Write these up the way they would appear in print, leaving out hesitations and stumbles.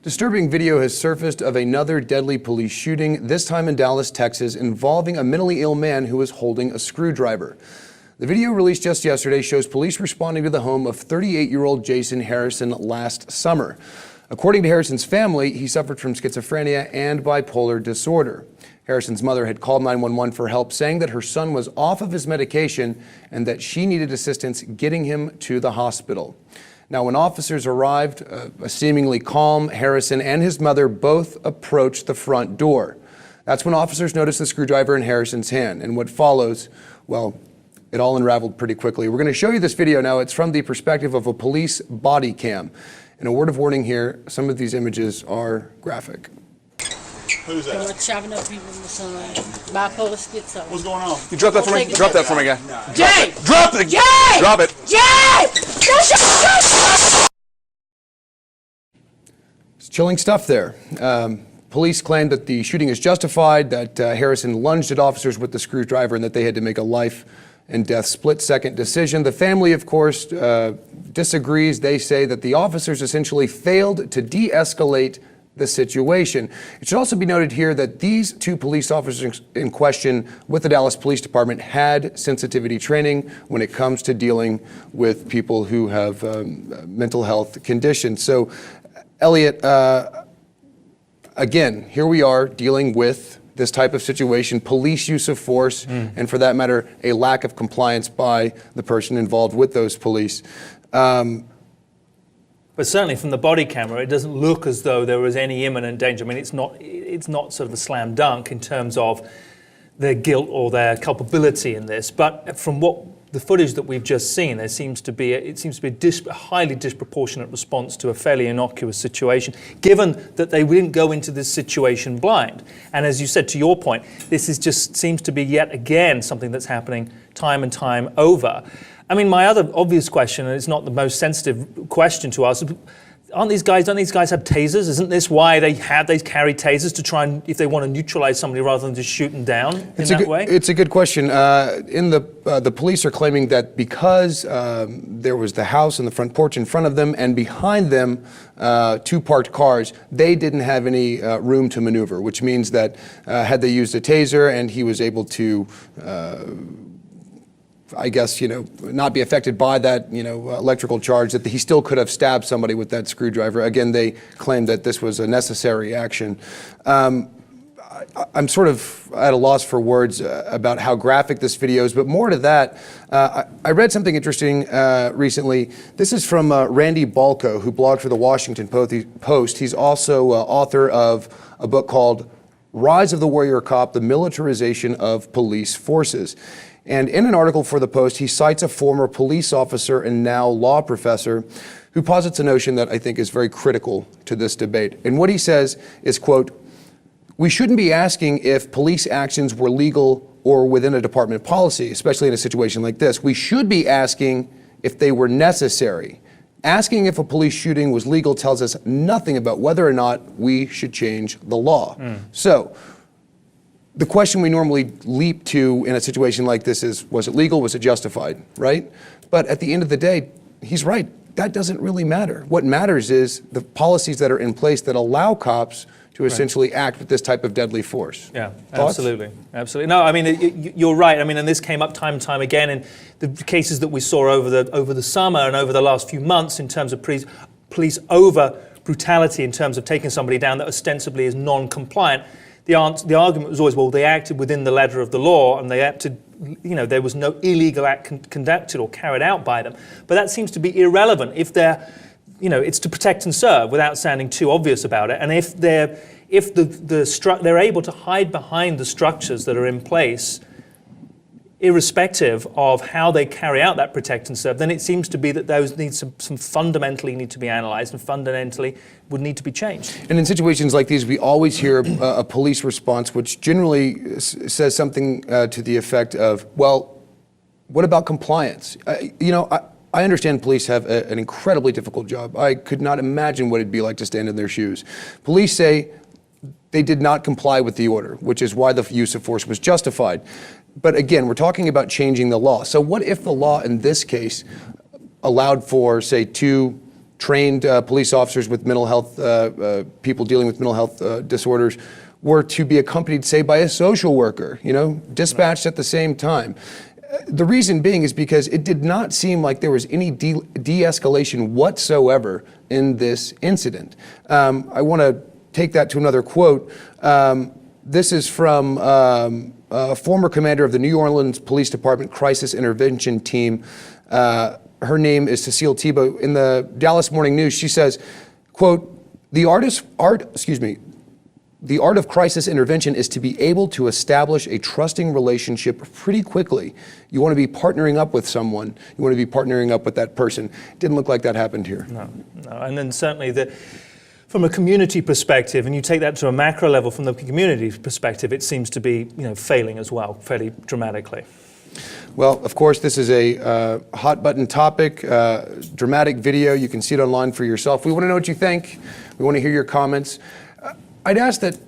Disturbing video has surfaced of another deadly police shooting, this time in Dallas, Texas, involving a mentally ill man who was holding a screwdriver. The video released just yesterday shows police responding to the home of 38-year-old Jason Harrison last summer. According to Harrison's family, he suffered from schizophrenia and bipolar disorder. Harrison's mother had called 911 for help, saying that her son was off of his medication and that she needed assistance getting him to the hospital. Now, when officers arrived, a seemingly calm Harrison and his mother both approached the front door. That's when officers noticed the screwdriver in Harrison's hand, and what follows, well, it all unraveled pretty quickly. We're going to show you this video now. It's from the perspective of a police body cam. And a word of warning here, some of these images are graphic. Who's that? Chopping up people in the sun. Bipolar schizo. What's going on? You drop that for me? Drop that for me, guy. Jay! Drop it! Jay! Drop it! Jay! It's chilling stuff there. Police claim that the shooting is justified, that Harrison lunged at officers with the screwdriver and that they had to make a life and death split-second decision. The family, of course, disagrees. They say that the officers essentially failed to de-escalate the situation. It should also be noted here that these two police officers in question with the Dallas Police Department had sensitivity training when it comes to dealing with people who have mental health conditions. So, Elliot, again, here we are dealing with this type of situation, police use of force, and for that matter, a lack of compliance by the person involved with those police. But certainly from the body camera, it doesn't look as though there was any imminent danger. I mean, it's not sort of a slam dunk in terms of their guilt or their culpability in this. But from what the footage that we've just seen, it seems to be a highly disproportionate response to a fairly innocuous situation, given that they didn't go into this situation blind. And as you said, to your point, this is just seems to be yet again something that's happening time and time over. I mean, my other obvious question, and it's not the most sensitive question to us, don't these guys have tasers? Isn't this why they carry tasers to try and, if they want to neutralize somebody rather than just shoot them down in that way? It's a good question. The police are claiming that because there was the house and the front porch in front of them and behind them two parked cars, they didn't have any room to maneuver, which means that had they used a taser and he was able to I guess, not be affected by that, electrical charge, that he still could have stabbed somebody with that screwdriver. Again, they claim that this was a necessary action. I'm sort of at a loss for words about how graphic this video is, but more to that, I read something interesting recently. This is from Randy Balco, who blogged for the Washington Post. He's also author of a book called Rise of the Warrior Cop, The Militarization of Police Forces. And in an article for the Post, he cites a former police officer and now law professor who posits a notion that I think is very critical to this debate. And what he says is, quote, "We shouldn't be asking if police actions were legal or within a department policy, especially in a situation like this. We should be asking if they were necessary. Asking if a police shooting was legal tells us nothing about whether or not we should change the law." So, the question we normally leap to in a situation like this is, was it legal, was it justified, right? But at the end of the day, he's right. That doesn't really matter. What matters is the policies that are in place that allow cops to essentially act with this type of deadly force. Yeah, Thoughts? absolutely. No, I mean, you're right. I mean, and this came up time and time again in the cases that we saw over the summer and over the last few months in terms of police over brutality in terms of taking somebody down that ostensibly is non-compliant. The argument was always, well, they acted within the letter of the law and they acted, there was no illegal act conducted or carried out by them. But that seems to be irrelevant if they're, it's to protect and serve without sounding too obvious about it. And if they're able to hide behind the structures that are in place, irrespective of how they carry out that protect and serve, then it seems to be that those need some fundamentally need to be analyzed and fundamentally would need to be changed. And in situations like these, we always hear a police response which generally says something to the effect of, well, what about compliance? I understand police have an incredibly difficult job. I could not imagine what it'd be like to stand in their shoes. Police say they did not comply with the order, which is why the use of force was justified. But again, we're talking about changing the law. So what if the law in this case allowed for, say, two trained police officers with mental health, people dealing with mental health disorders, were to be accompanied, say, by a social worker, dispatched at the same time. The reason being is because it did not seem like there was any de-escalation whatsoever in this incident. I want to take that to another quote. This is from a former commander of the New Orleans Police Department Crisis Intervention Team. Her name is Cecile Thibault. In the Dallas Morning News, she says, quote, the art of crisis intervention is to be able to establish a trusting relationship pretty quickly. You want to be partnering up with someone. You want to be partnering up with that person. Didn't look like that happened here. No. And then certainly from a community perspective, and you take that to a macro level from the community perspective, it seems to be failing as well, fairly dramatically. Well, of course, this is a hot button topic, dramatic video. You can see it online for yourself. We want to know what you think. We want to hear your comments. I'd ask that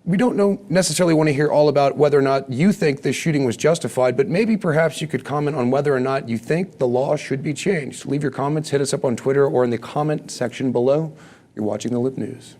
we don't necessarily want to hear all about whether or not you think this shooting was justified, but maybe perhaps you could comment on whether or not you think the law should be changed. Leave your comments, hit us up on Twitter or in the comment section below. You're watching The Lip News.